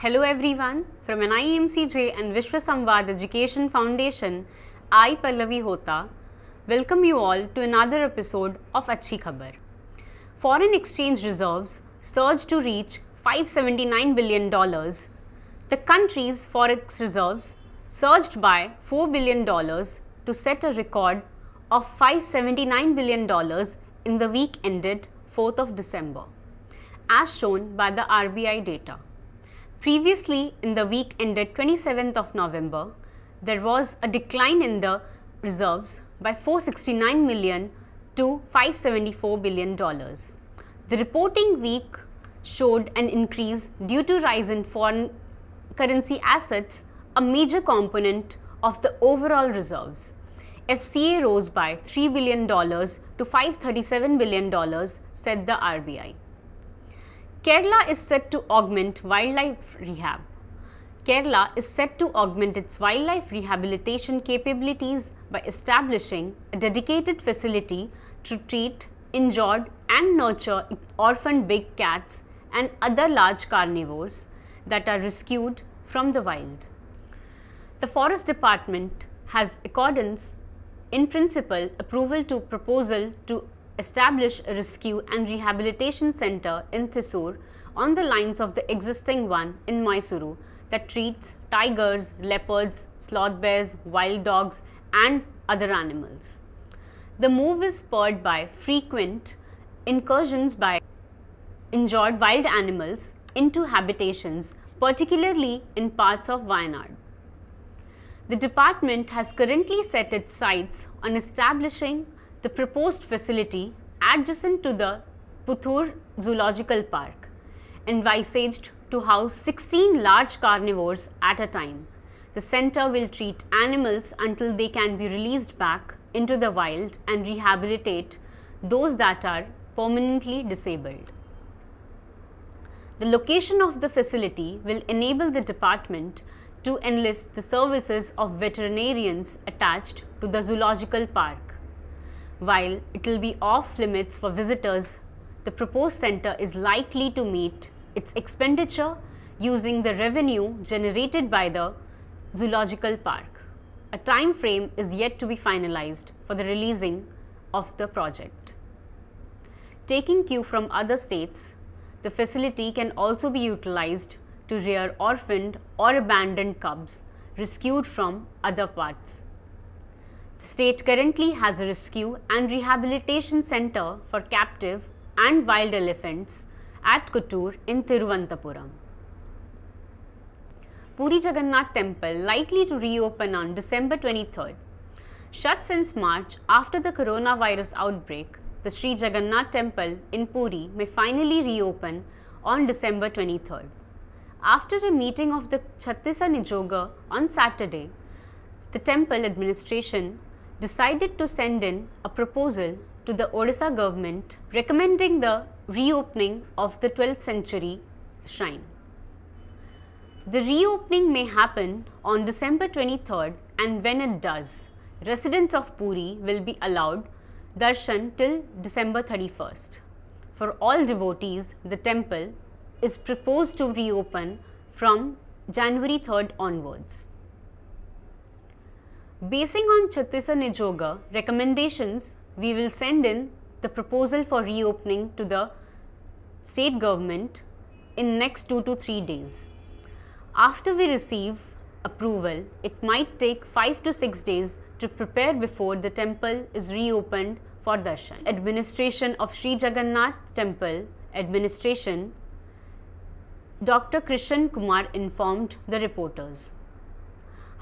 Hello everyone, from NIMCJ and Vishwa Samvad Education Foundation, I Pallavi Hota welcome you all to another episode of Acchhi Khabar. Foreign exchange reserves surged to reach $579 billion. The country's forex reserves surged by $4 billion to set a record of $579 billion in the week ended 4th of December, as shown by the RBI data. Previously, in the week ended 27th of November, there was a decline in the reserves by 469 million to $574 billion. The reporting week showed an increase due to rise in foreign currency assets, a major component of the overall reserves. FCA rose by $3 billion to $537 billion, said the RBI. Kerala is set to augment wildlife rehab. Kerala is set to augment its wildlife rehabilitation capabilities by establishing a dedicated facility to treat injured and nurture orphaned big cats and other large carnivores that are rescued from the wild. The Forest Department has accordance in principle approval to proposal to establish a rescue and rehabilitation center in Thrissur on the lines of the existing one in Mysuru that treats tigers, leopards, sloth bears, wild dogs and other animals. The move is spurred by frequent incursions by injured wild animals into habitations, particularly in parts of Wayanad. The department has currently set its sights on establishing the proposed facility adjacent to the Puthur Zoological Park, envisaged to house 16 large carnivores at a time. The center will treat animals until they can be released back into the wild and rehabilitate those that are permanently disabled. The location of the facility will enable the department to enlist the services of veterinarians attached to the zoological park. While it will be off limits for visitors, the proposed center is likely to meet its expenditure using the revenue generated by the zoological park. A time frame is yet to be finalized for the releasing of the project. Taking cue from other states, the facility can also be utilized to rear orphaned or abandoned cubs rescued from other parts. The state currently has a rescue and rehabilitation center for captive and wild elephants at Kottur in Thiruvananthapuram. Puri Jagannath temple likely to reopen on December 23rd. Shut since March after the coronavirus outbreak, the Sri Jagannath temple in Puri may finally reopen on December 23rd. After a meeting of the Chhattisa Nijoga on Saturday, the temple administration decided to send in a proposal to the Odisha government recommending the reopening of the 12th century shrine. The reopening may happen on December 23rd, and when it does, residents of Puri will be allowed darshan till December 31st. For all devotees, the temple is proposed to reopen from January 3rd onwards. Basing on Chhattisa Nijoga recommendations, we will send in the proposal for reopening to the state government in next 2 to 3 days. After we receive approval, it might take 5 to 6 days to prepare before the temple is reopened for darshan. Administration of Sri Jagannath Temple Administration, Dr. Krishan Kumar informed the reporters.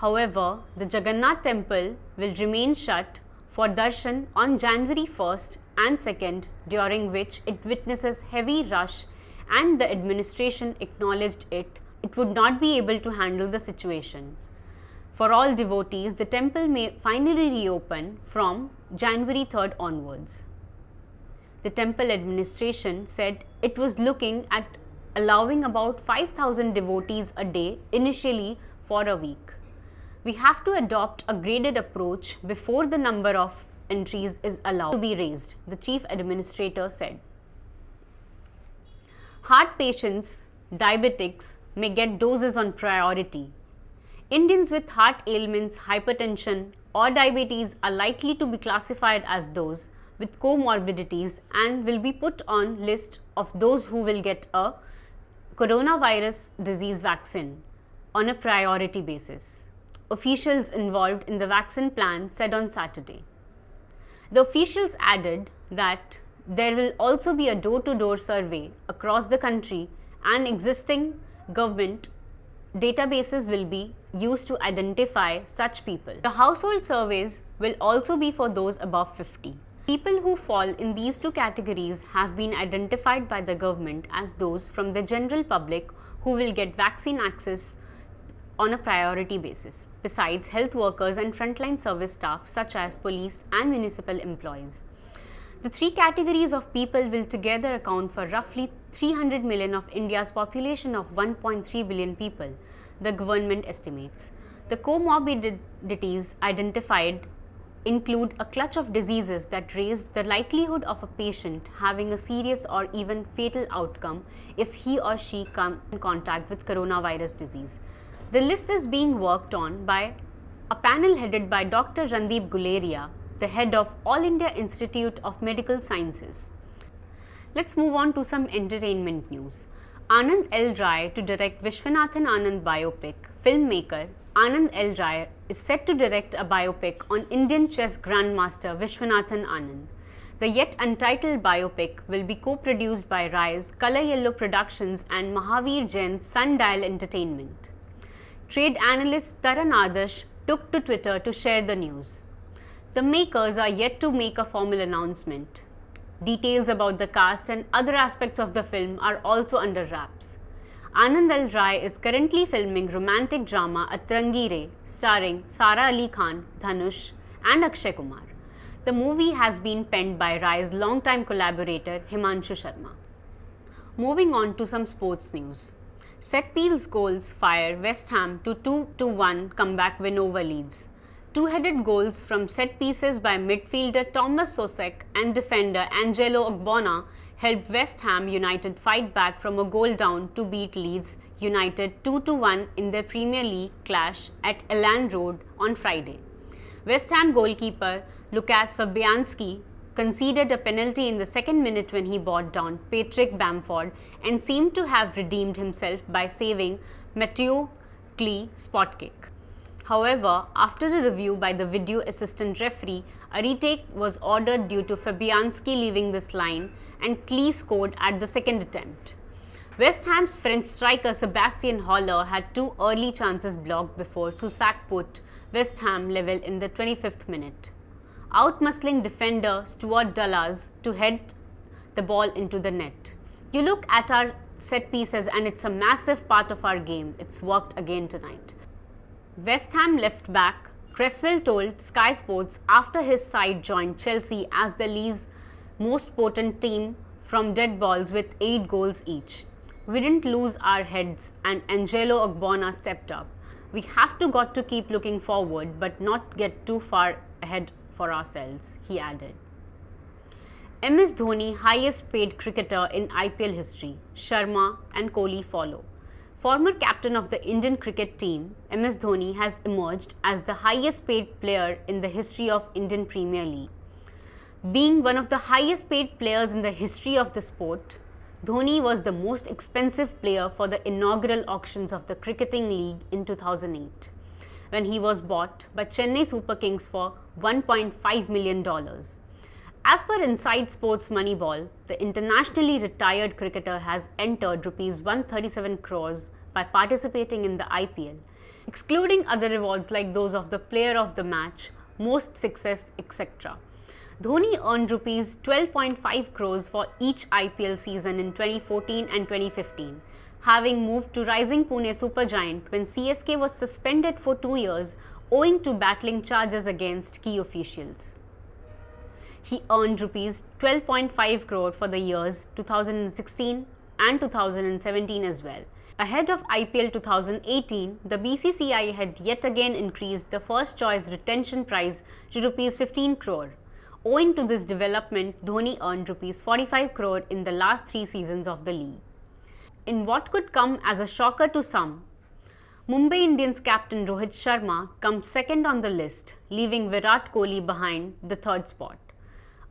However, the Jagannath temple will remain shut for darshan on January 1st and 2nd, during which it witnesses heavy rush, and the administration acknowledged it would not be able to handle the situation. For all devotees, the temple may finally reopen from January 3rd onwards. The temple administration said it was looking at allowing about 5,000 devotees a day initially for a week. We have to adopt a graded approach before the number of entries is allowed to be raised, the chief administrator said. Heart patients, diabetics, may get doses on priority. Indians with heart ailments, hypertension, or diabetes are likely to be classified as those with comorbidities and will be put on list of those who will get a coronavirus disease vaccine on a priority basis, officials involved in the vaccine plan said on Saturday. The officials added that there will also be a door-to-door survey across the country and existing government databases will be used to identify such people. The household surveys will also be for those above 50. People who fall in these two categories have been identified by the government as those from the general public who will get vaccine access on a priority basis, besides health workers and frontline service staff such as police and municipal employees. The three categories of people will together account for roughly 300 million of India's population of 1.3 billion people, the government estimates. The comorbidities identified include a clutch of diseases that raise the likelihood of a patient having a serious or even fatal outcome if he or she comes in contact with coronavirus disease. The list is being worked on by a panel headed by Dr. Randeep Guleria, the head of All India Institute of Medical Sciences. Let's move on to some entertainment news. Anand L. Rai to direct Vishwanathan Anand biopic. Filmmaker Anand L. Rai is set to direct a biopic on Indian chess grandmaster Vishwanathan Anand. The yet untitled biopic will be co-produced by Rai's Color Yellow Productions and Mahavir Jain's Sundial Entertainment. Trade analyst Taran Adarsh took to Twitter to share the news. The makers are yet to make a formal announcement. Details about the cast and other aspects of the film are also under wraps. Anand L. Rai is currently filming romantic drama Atrangi Re, starring Sara Ali Khan, Dhanush and Akshay Kumar. The movie has been penned by Rai's longtime collaborator Himanshu Sharma. Moving on to some sports news. Set piece goals fire West Ham to 2-1 comeback win over Leeds. Two-headed goals from set pieces by midfielder Thomas Sosek and defender Angelo Ogbonna helped West Ham United fight back from a goal down to beat Leeds United 2-1 in their Premier League clash at Elland Road on Friday. West Ham goalkeeper Lukas Fabianski conceded a penalty in the second minute when he brought down Patrick Bamford and seemed to have redeemed himself by saving Matthew Klee spot kick. However, after a review by the video assistant referee, a retake was ordered due to Fabianski leaving this line and Klee scored at the second attempt. West Ham's French striker Sebastian Haller had two early chances blocked before Susak put West Ham level in the 25th minute, outmuscling defender Stuart Dallas to head the ball into the net. You look at our set pieces and it's a massive part of our game. It's worked again tonight. West Ham left back Cresswell told Sky Sports after his side joined Chelsea as the league's most potent team from dead balls with 8 goals each. We didn't lose our heads and Angelo Ogbonna stepped up. We have got to keep looking forward but not get too far ahead for ourselves, he added. MS Dhoni, highest paid cricketer in IPL history. Sharma and Kohli follow. Former captain of the Indian cricket team, MS Dhoni has emerged as the highest paid player in the history of Indian Premier League. Being one of the highest paid players in the history of the sport, Dhoni was the most expensive player for the inaugural auctions of the cricketing league in 2008, when he was bought by Chennai Super Kings for $1.5 million. As per Inside Sports Moneyball, the internationally retired cricketer has entered Rs 137 crores by participating in the IPL, excluding other rewards like those of the player of the match, most success, etc. Dhoni earned Rs 12.5 crores for each IPL season in 2014 and 2015, having moved to rising Pune Supergiant when CSK was suspended for 2 years owing to battling charges against key officials. He earned Rs 12.5 crore for the years 2016 and 2017 as well. Ahead of IPL 2018, the BCCI had yet again increased the first choice retention prize to Rs 15 crore. Owing to this development, Dhoni earned Rs 45 crore in the last 3 seasons of the league. In what could come as a shocker to some, Mumbai Indians captain Rohit Sharma comes second on the list, leaving Virat Kohli behind the third spot.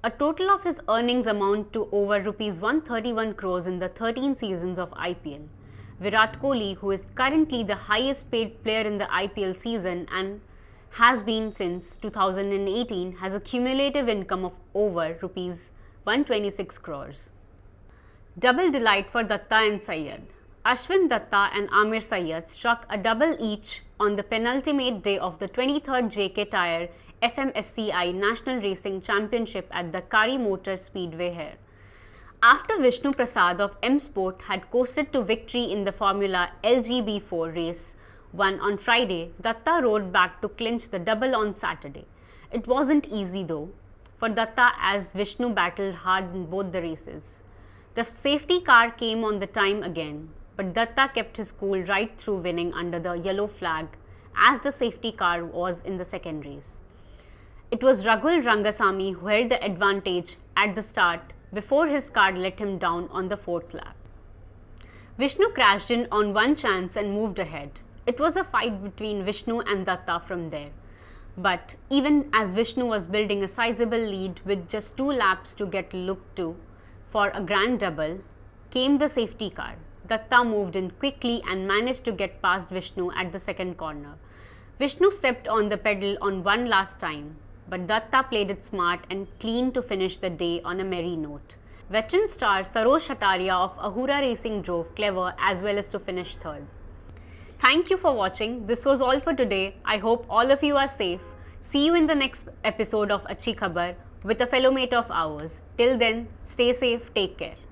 A total of his earnings amount to over Rs 131 crores in the 13 seasons of IPL. Virat Kohli, who is currently the highest paid player in the IPL season and has been since 2018, has a cumulative income of over Rs 126 crores. Double delight for Datta and Syed. Ashwin Datta and Amir Syed struck a double each on the penultimate day of the 23rd JK Tyre FMSCI National Racing Championship at the Kari Motor Speedway here. After Vishnu Prasad of M Sport had coasted to victory in the Formula LGB4 race won on Friday, Datta rode back to clinch the double on Saturday. It wasn't easy though for Datta as Vishnu battled hard in both the races. The safety car came on the time again, but Datta kept his cool right through, winning under the yellow flag as the safety car was in the second race. It was Raghul Rangasamy who held the advantage at the start before his car let him down on the fourth lap. Vishnu crashed in on one chance and moved ahead. It was a fight between Vishnu and Datta from there. But even as Vishnu was building a sizable lead with just 2 laps to get looked to for a grand double, came the safety car. Datta moved in quickly and managed to get past Vishnu at the second corner. Vishnu stepped on the pedal on one last time, but Datta played it smart and clean to finish the day on a merry note. Veteran star Sarosh Hataria of Ahura Racing drove clever as well as to finish third. Thank you for watching. This was all for today. I hope all of you are safe. See you in the next episode of Acchhi Khabar with a fellow mate of ours. Till then, stay safe, take care.